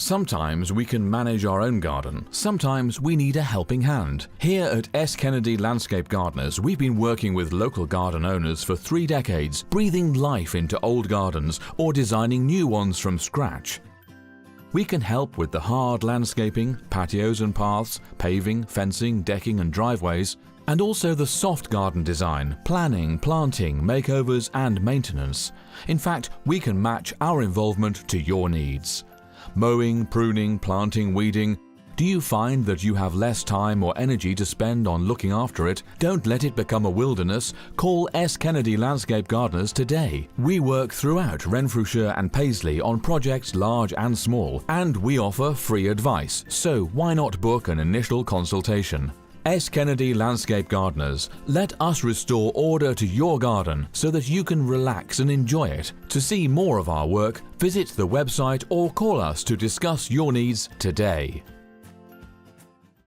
Sometimes we can manage our own garden, sometimes we need a helping hand. Here at S. Kennedy Landscape Gardeners, we've been working with local garden owners for 3 decades, breathing life into old gardens or designing new ones from scratch. We can help with the hard landscaping, patios and paths, paving, fencing, decking and driveways, and also the soft garden design, planning, planting, makeovers and maintenance. In fact, we can match our involvement to your needs. Mowing, pruning, planting, weeding. Do you find that you have less time or energy to spend on looking after it? Don't let it become a wilderness. Call S. Kennedy Landscape Gardeners today. We work throughout Renfrewshire and Paisley on projects large and small, and we offer free advice, so why not book an initial consultation? S. Kennedy Landscape Gardeners. Let us restore order to your garden so that you can relax and enjoy it. To see more of our work, visit the website or call us to discuss your needs today.